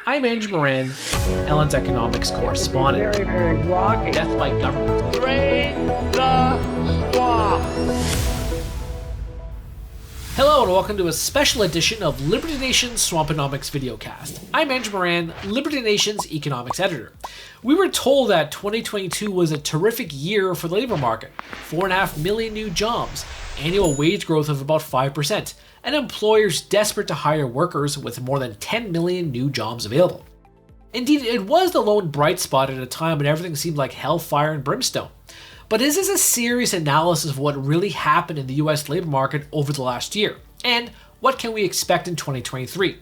I'm Andrew Moran, Ellen's economics correspondent. Very, very rocky. Death by government. Drain the swamp. Hello and welcome to a special edition of Liberty Nation's Swamponomics videocast. I'm Andrew Moran, Liberty Nation's economics editor. We were told that 2022 was a terrific year for the labor market. 4.5 million new jobs, annual wage growth of about 5%, and employers desperate to hire workers with more than 10 million new jobs available. Indeed, it was the lone bright spot at a time when everything seemed like hellfire and brimstone. But is this a serious analysis of what really happened in the US labor market over the last year? And what can we expect in 2023?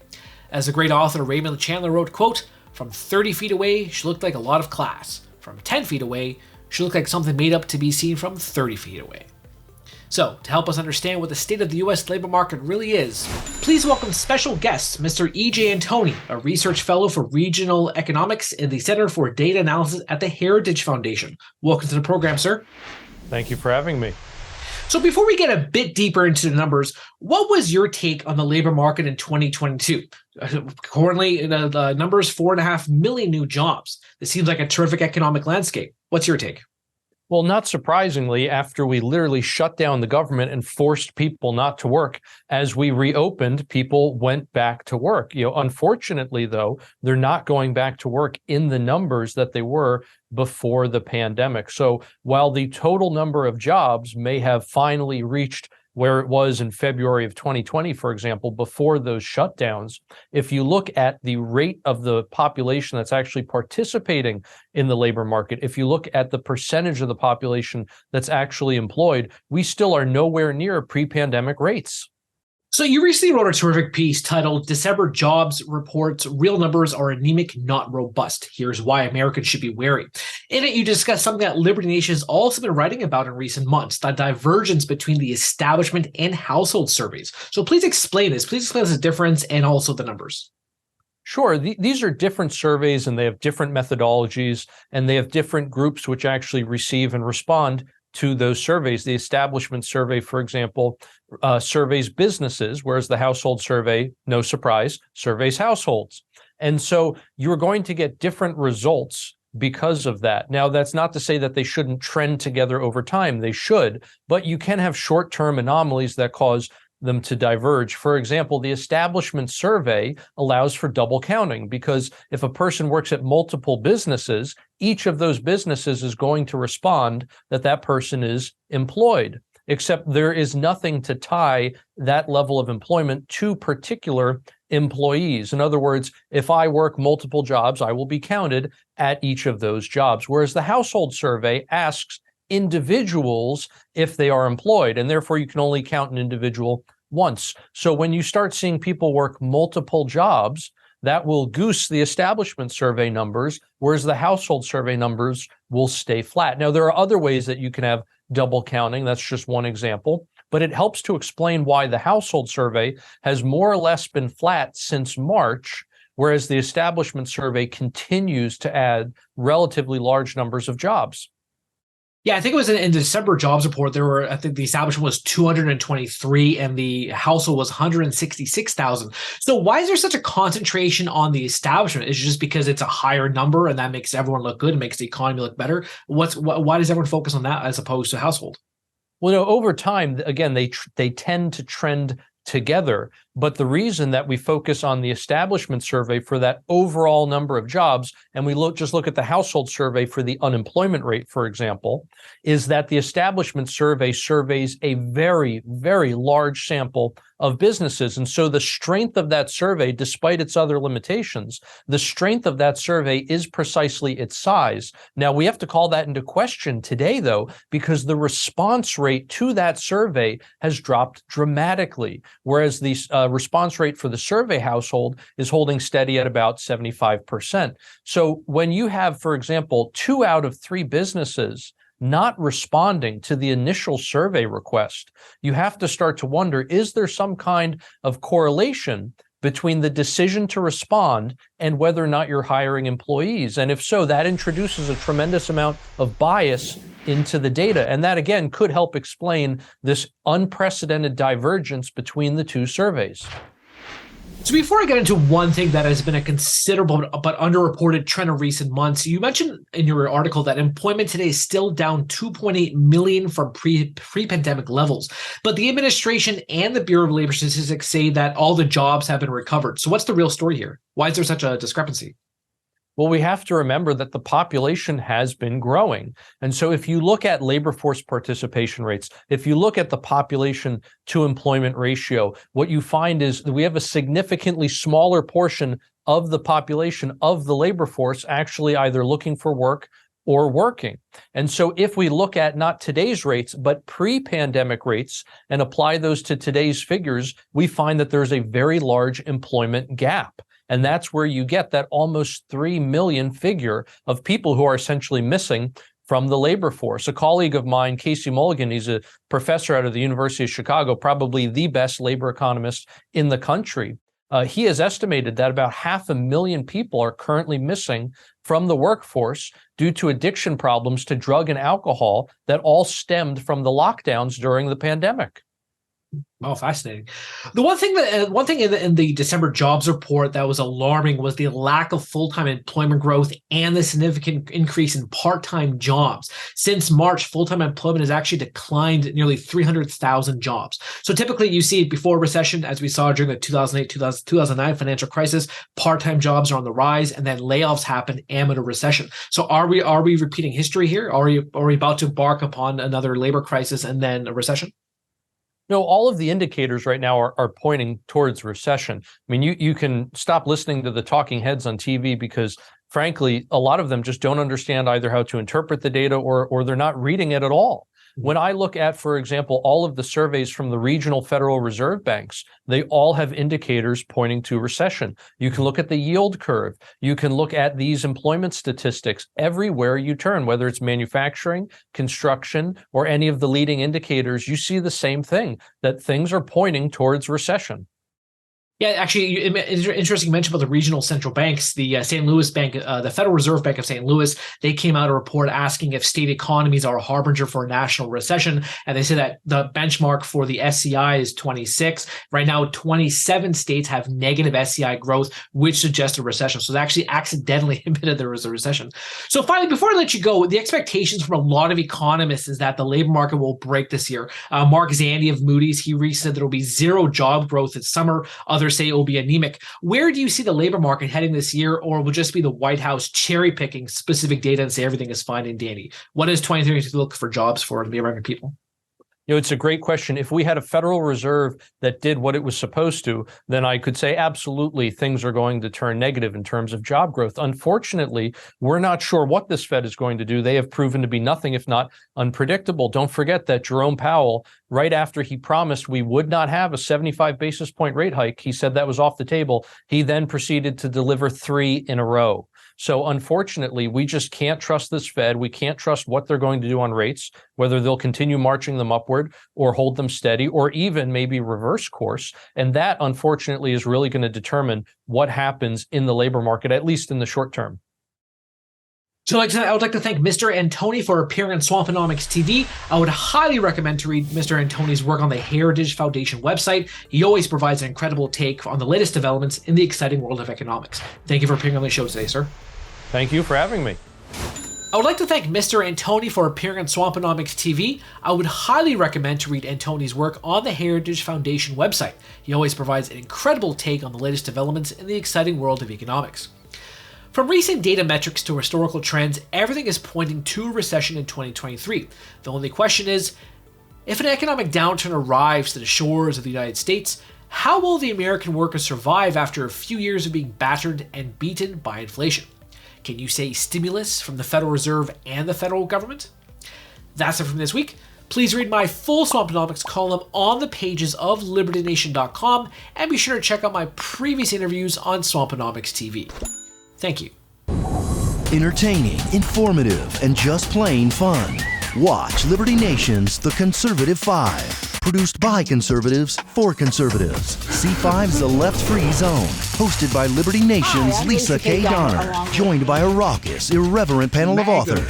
As the great author Raymond Chandler wrote, quote, "From 30 feet away, she looked like a lot of class. From 10 feet away, she looked like something made up to be seen from 30 feet away." So, to help us understand what the state of the US labor market really is, please welcome special guest, Mr. E.J. Antoni, a research fellow for regional economics in the Center for Data Analysis at the Heritage Foundation. Welcome to the program, sir. Thank you for having me. So before we get a bit deeper into the numbers, what was your take on the labor market in 2022? Currently, the numbers 4.5 million new jobs. This seems like a terrific economic landscape. What's your take? Well, not surprisingly, after we literally shut down the government and forced people not to work, as we reopened, people went back to work. Unfortunately, though, they're not going back to work in the numbers that they were before the pandemic. So while the total number of jobs may have finally reached where it was in February of 2020, for example, before those shutdowns, if you look at the rate of the population that's actually participating in the labor market, if you look at the percentage of the population that's actually employed, we still are nowhere near pre-pandemic rates. So you recently wrote a terrific piece titled "December Jobs Reports Real Numbers Are Anemic, Not Robust. Here's Why Americans Should Be Wary." In it, you discuss something that Liberty Nation has also been writing about in recent months, the divergence between the establishment and household surveys. So please explain this. Please explain the difference and also the numbers. Sure. These are different surveys and they have different methodologies and they have different groups which actually receive and respond to those surveys. The establishment survey, for example, surveys businesses, whereas the household survey, no surprise, surveys households. And so you're going to get different results because of that. Now, that's not to say that they shouldn't trend together over time. They should, but you can have short-term anomalies that cause them to diverge. For example, the establishment survey allows for double counting because if a person works at multiple businesses, each of those businesses is going to respond that that person is employed, except there is nothing to tie that level of employment to particular employees. In other words, if I work multiple jobs, I will be counted at each of those jobs, whereas the household survey asks individuals if they are employed, and therefore you can only count an individual once. So when you start seeing people work multiple jobs, that will goose the establishment survey numbers, whereas the household survey numbers will stay flat. Now, there are other ways that you can have double counting. That's just one example, but it helps to explain why the household survey has more or less been flat since March, whereas the establishment survey continues to add relatively large numbers of jobs. Yeah, I think it was in December jobs report, I think the establishment was 223 and the household was 166,000. So why is there such a concentration on the establishment? Is it just because it's a higher number and that makes everyone look good and makes the economy look better? Why does everyone focus on that as opposed to household? Well, over time, again, they tend to trend together. But the reason that we focus on the establishment survey for that overall number of jobs, and we just look at the household survey for the unemployment rate, for example, is that the establishment survey surveys a very, very large sample of businesses. And so the strength of that survey, despite its other limitations, the strength of that survey is precisely its size. Now, we have to call that into question today, though, because the response rate to that survey has dropped dramatically, whereas the response rate for the survey household is holding steady at about 75%. So when you have, for example, 2 out of 3 businesses not responding to the initial survey request, you have to start to wonder, is there some kind of correlation between the decision to respond and whether or not you're hiring employees? And if so, that introduces a tremendous amount of bias into the data. And that, again, could help explain this unprecedented divergence between the two surveys. So before I get into one thing that has been a considerable but underreported trend of recent months, you mentioned in your article that employment today is still down 2.8 million from pre-pandemic levels. But the administration and the Bureau of Labor Statistics say that all the jobs have been recovered. So what's the real story here? Why is there such a discrepancy? Well, we have to remember that the population has been growing. And so if you look at labor force participation rates, if you look at the population to employment ratio, what you find is that we have a significantly smaller portion of the population of the labor force actually either looking for work or working. And so if we look at not today's rates, but pre-pandemic rates and apply those to today's figures, we find that there's a very large employment gap. And that's where you get that almost 3 million figure of people who are essentially missing from the labor force. A colleague of mine, Casey Mulligan, he's a professor out of the University of Chicago, probably the best labor economist in the country. He has estimated that about 500,000 people are currently missing from the workforce due to addiction problems to drug and alcohol that all stemmed from the lockdowns during the pandemic. Oh, fascinating. The one thing in the December jobs report that was alarming was the lack of full-time employment growth and the significant increase in part-time jobs. Since March, full-time employment has actually declined nearly 300,000 jobs. So typically you see before recession, as we saw during the 2008-2009 financial crisis, part-time jobs are on the rise, and then layoffs happen amid a recession. So are we repeating history here? Are we about to embark upon another labor crisis and then a recession? No, all of the indicators right now are pointing towards recession. I mean, you can stop listening to the talking heads on TV because, frankly, a lot of them just don't understand either how to interpret the data or they're not reading it at all. When I look at, for example, all of the surveys from the regional Federal Reserve banks, they all have indicators pointing to recession. You can look at the yield curve. You can look at these employment statistics everywhere you turn, whether it's manufacturing, construction, or any of the leading indicators, you see the same thing, that things are pointing towards recession. Yeah, actually, it's interesting you mentioned about the regional central banks. The St. Louis Bank, the Federal Reserve Bank of St. Louis, they came out a report asking if state economies are a harbinger for a national recession. And they say that the benchmark for the SCI is 26. Right now, 27 states have negative SCI growth, which suggests a recession. So they actually accidentally admitted there was a recession. So finally, before I let you go, the expectations from a lot of economists is that the labor market will break this year. Mark Zandi of Moody's, he recently said there will be zero job growth this summer. Others say it will be anemic. Where do you see the labor market heading this year, or will just be the White House cherry picking specific data and say everything is fine and dandy? What does 2023 look for jobs for the American people? You know, it's a great question. If we had a Federal Reserve that did what it was supposed to, then I could say absolutely things are going to turn negative in terms of job growth. Unfortunately, we're not sure what this Fed is going to do. They have proven to be nothing if not unpredictable. Don't forget that Jerome Powell, right after he promised we would not have a 75 basis point rate hike, he said that was off the table. He then proceeded to deliver 3 in a row. So unfortunately, we just can't trust this Fed. We can't trust what they're going to do on rates, whether they'll continue marching them upward or hold them steady or even maybe reverse course. And that, unfortunately, is really going to determine what happens in the labor market, at least in the short term. So I would like to thank Mr. Antoni for appearing on Swamponomics TV. I would highly recommend to read Mr. Antoni's work on the Heritage Foundation website. He always provides an incredible take on the latest developments in the exciting world of economics. Thank you for appearing on the show today, sir. Thank you for having me. I would like to thank Mr. Antoni for appearing on Swamponomics TV. I would highly recommend to read Antoni's work on the Heritage Foundation website. He always provides an incredible take on the latest developments in the exciting world of economics. From recent data metrics to historical trends, everything is pointing to a recession in 2023. The only question is, if an economic downturn arrives to the shores of the United States, how will the American worker survive after a few years of being battered and beaten by inflation? Can you say stimulus from the Federal Reserve and the federal government? That's it from this week. Please read my full Swamponomics column on the pages of LibertyNation.com and be sure to check out my previous interviews on Swamponomics TV. Thank you. Entertaining, informative, and just plain fun. Watch Liberty Nation's The Conservative 5, produced by conservatives for conservatives. C5 is the Left Free Zone, hosted by Liberty Nation's Hi, I'm Lisa K. Donner, joined by a raucous, irreverent panel of authors,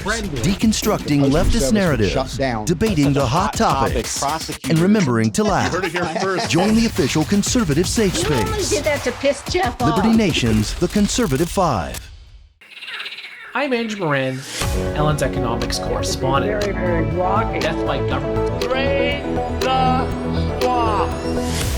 deconstructing leftist narratives, debating the hot topics, and remembering to laugh. Join the official conservative safe You only space. did that to piss Jeff off. Liberty Nation's The Conservative Five. I'm Andrew Moran, Ellen's economics correspondent. Very, very rocky. Death by government. Drain the swamp.